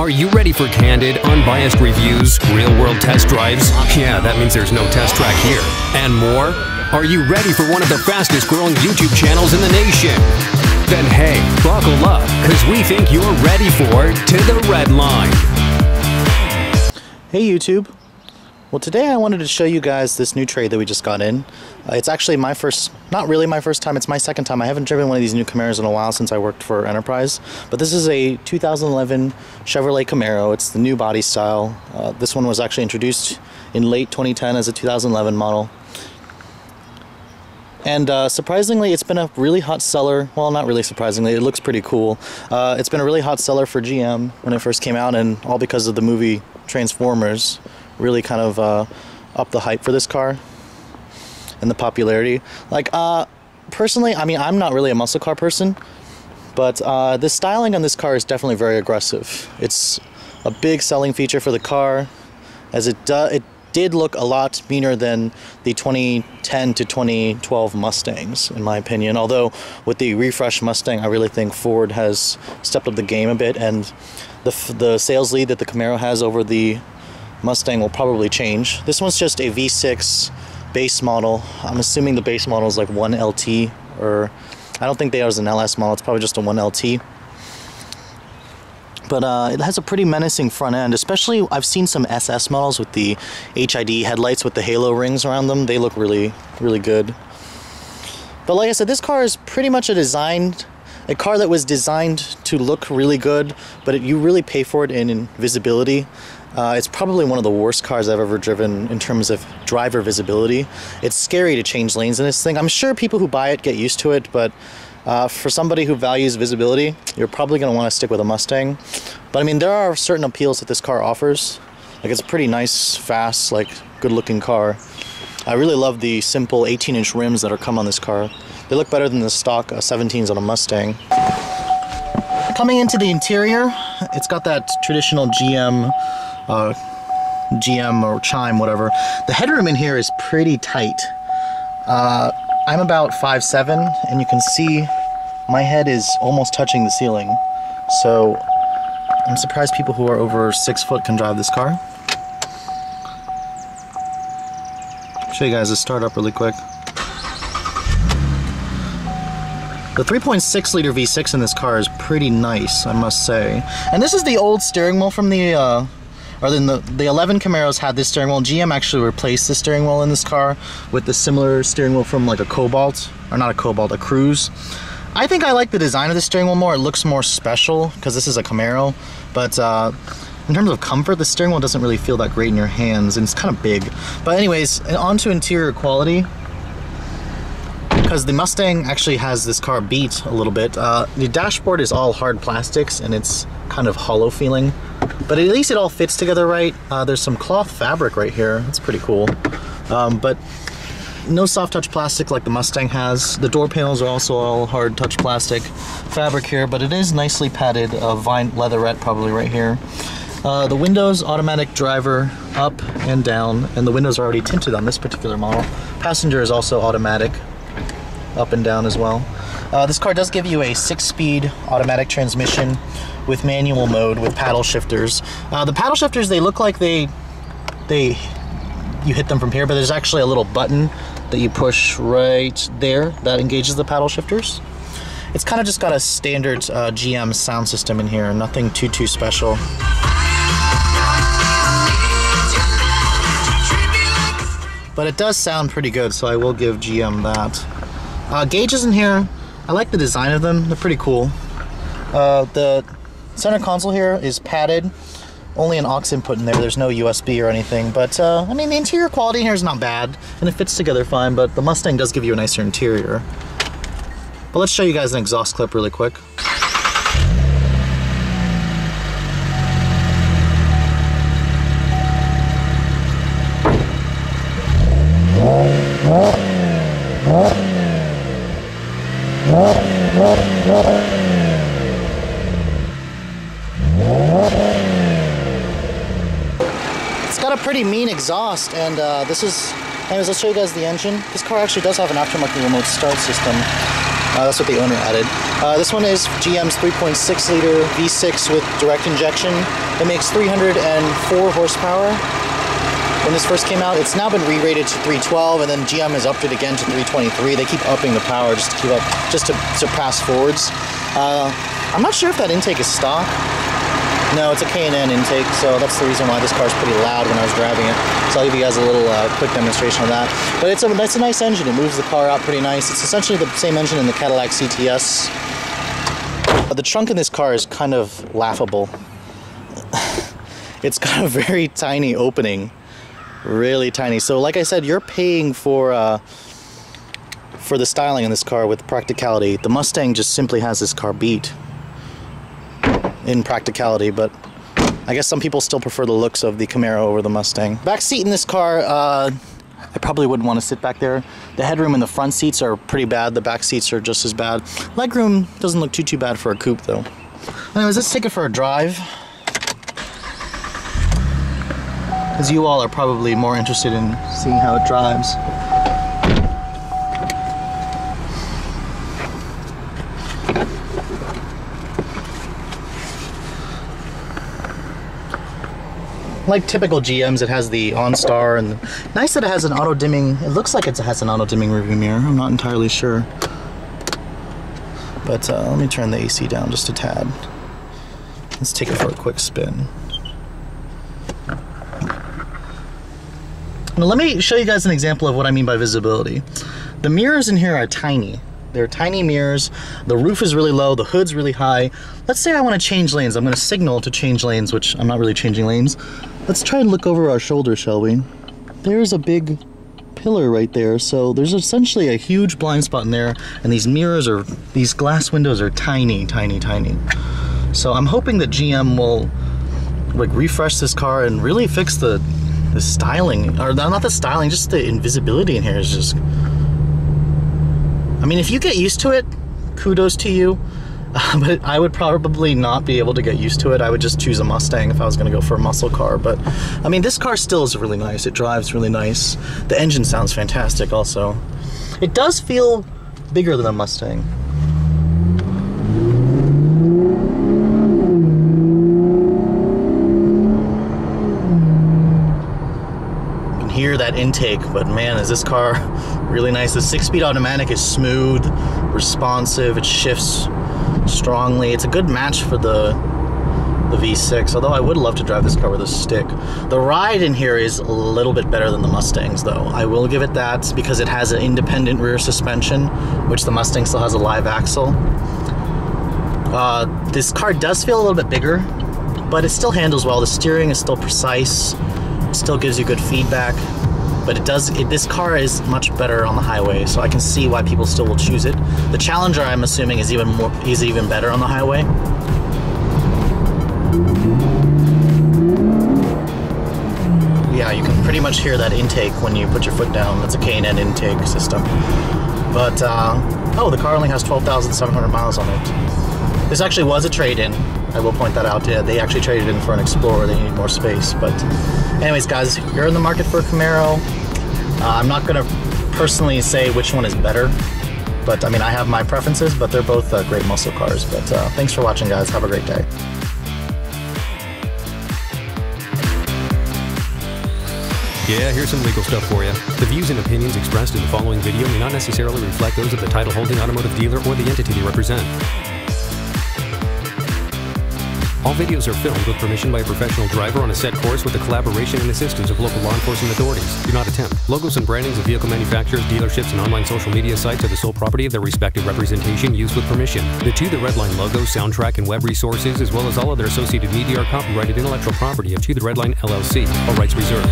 Are you ready for candid, unbiased reviews, real-world test drives? Yeah, that means there's no test track here. And more? Are you ready for one of the fastest-growing YouTube channels in the nation? Then hey, buckle up, because we think you're ready for To The Red Line. Hey YouTube. Well, today I wanted to show you guys this new trade that we just got in. It's actually my first, not really my first time, it's my second time. I haven't driven one of these new Camaros in a while since I worked for Enterprise. But this is a 2011 Chevrolet Camaro. It's the new body style. This one was actually introduced in late 2010 as a 2011 model. And surprisingly, it's been a really hot seller. Well, not really surprisingly, it looks pretty cool. It's been a really hot seller for GM when it first came out, and all because of the movie Transformers. Really kind of up the hype for this car and the popularity. Like, personally, I mean, I'm not really a muscle car person, but the styling on this car is definitely very aggressive. It's a big selling feature for the car, as it did look a lot meaner than the 2010 to 2012 Mustangs, in my opinion. Although with the refresh Mustang, I really think Ford has stepped up the game a bit, and the sales lead that the Camaro has over the Mustang will probably change. This one's just a V6 base model. I'm assuming the base model is like 1LT, or I don't think they have an LS model. It's probably just a 1LT. But it has a pretty menacing front end, especially I've seen some SS models with the HID headlights with the halo rings around them. They look really, really good. But like I said, this car is pretty much a car that was designed to look really good, but you really pay for it in visibility. It's probably one of the worst cars I've ever driven in terms of driver visibility. It's scary to change lanes in this thing. I'm sure people who buy it get used to it, but for somebody who values visibility, you're probably going to want to stick with a Mustang. But I mean, there are certain appeals that this car offers. Like, it's a pretty nice, fast, like, good-looking car. I really love the simple 18-inch rims that come on this car. They look better than the stock 17s on a Mustang. Coming into the interior, it's got that traditional GM or chime, whatever. The headroom in here is pretty tight. I'm about 5'7", and you can see my head is almost touching the ceiling. So I'm surprised people who are over 6 foot can drive this car. I'll show you guys the startup really quick. The 3.6 liter V6 in this car is pretty nice, I must say. And this is the old steering wheel from the the 11 Camaros had this steering wheel. GM actually replaced the steering wheel in this car with the similar steering wheel from like a Cobalt, or not a Cobalt, a Cruise. I think I like the design of the steering wheel more. It looks more special because this is a Camaro, but in terms of comfort, the steering wheel doesn't really feel that great in your hands, and it's kind of big. But anyways, on to interior quality. Because the Mustang actually has this car beat a little bit. The dashboard is all hard plastics and it's kind of hollow feeling, but at least it all fits together right. There's some cloth fabric right here. That's pretty cool. But no soft touch plastic like the Mustang has. The door panels are also all hard touch plastic fabric here, but it is nicely padded, vine leatherette probably right here. The windows, automatic driver up and down, and the windows are already tinted on this particular model. Passenger is also automatic, up and down as well. This car does give you a 6-speed automatic transmission with manual mode with paddle shifters. The paddle shifters, they look like you hit them from here, but there's actually a little button that you push right there that engages the paddle shifters. It's kind of just got a standard GM sound system in here, nothing too special. But it does sound pretty good, so I will give GM that. Gauges in here, I like the design of them, they're pretty cool. The center console here is padded, only an aux input in there, there's no USB or anything, but I mean, the interior quality here is not bad, and it fits together fine, but the Mustang does give you a nicer interior. But let's show you guys an exhaust clip really quick. It's got a pretty mean exhaust, and anyways, let's show you guys the engine. This car actually does have an aftermarket remote start system. That's what the owner added. This one is GM's 3.6 liter V6 with direct injection. It makes 304 horsepower. When this first came out, it's now been re-rated to 312, and then GM has upped it again to 323. They keep upping the power just to keep up, just to surpass Fords. I'm not sure if that intake is stock. No, it's a K&N intake, so that's the reason why this car's pretty loud when I was driving it. So I'll give you guys a little quick demonstration of that. But it's a nice engine. It moves the car out pretty nice. It's essentially the same engine in the Cadillac CTS. But the trunk in this car is kind of laughable. It's got a very tiny opening. Really tiny. So like I said, you're paying for the styling in this car with practicality. The Mustang just simply has this car beat in practicality, but I guess some people still prefer the looks of the Camaro over the Mustang. Back seat in this car, I probably wouldn't want to sit back there. The headroom in the front seats are pretty bad. The back seats are just as bad. Legroom doesn't look too bad for a coupe though. Anyways, let's take it for a drive, because you all are probably more interested in seeing how it drives. Like typical GMs, it has the OnStar, and nice that it has an auto-dimming, it looks like it has an auto-dimming rearview mirror. I'm not entirely sure. But let me turn the AC down just a tad. Let's take it for a quick spin. Now let me show you guys an example of what I mean by visibility. The mirrors in here are tiny. They're tiny mirrors. The roof is really low, the hood's really high. Let's say I want to change lanes. I'm going to signal to change lanes, which I'm not really changing lanes. Let's try and look over our shoulder, shall we? There's a big pillar right there, so there's essentially a huge blind spot in there, and these mirrors are, these glass windows are tiny, tiny, tiny. So I'm hoping that GM will like refresh this car and really fix the styling, or not the styling, just the invisibility in here is just, I mean, if you get used to it, kudos to you, but I would probably not be able to get used to it. I would just choose a Mustang if I was going to go for a muscle car. But I mean, this car still is really nice. It drives really nice. The engine sounds fantastic also. It does feel bigger than a Mustang. Hear that intake, but man, is this car really nice. The 6-speed automatic is smooth, responsive, it shifts strongly. It's a good match for the V6, although I would love to drive this car with a stick. The ride in here is a little bit better than the Mustangs though. I will give it that, because it has an independent rear suspension, which the Mustang still has a live axle. This car does feel a little bit bigger, but it still handles well. The steering is still precise. Still gives you good feedback, but this car is much better on the highway, so I can see why people still will choose it. The Challenger, I'm assuming, is even better on the highway. Yeah, you can pretty much hear that intake when you put your foot down. That's a K&N intake system. But oh, the car only has 12,700 miles on it. This actually was a trade-in. I will point that out. Yeah, they actually traded in for an Explorer. They need more space. But anyways, guys, if you're in the market for a Camaro, I'm not going to personally say which one is better. But I mean, I have my preferences, but they're both great muscle cars. But thanks for watching, guys. Have a great day. Yeah, here's some legal stuff for you. The views and opinions expressed in the following video may not necessarily reflect those of the title-holding automotive dealer or the entity they represent. All videos are filmed with permission by a professional driver on a set course with the collaboration and assistance of local law enforcement authorities. Do not attempt. Logos and brandings of vehicle manufacturers, dealerships, and online social media sites are the sole property of their respective representation used with permission. The To The Redline logo, soundtrack, and web resources, as well as all other associated media, are copyrighted intellectual property of To The Redline LLC. All rights reserved.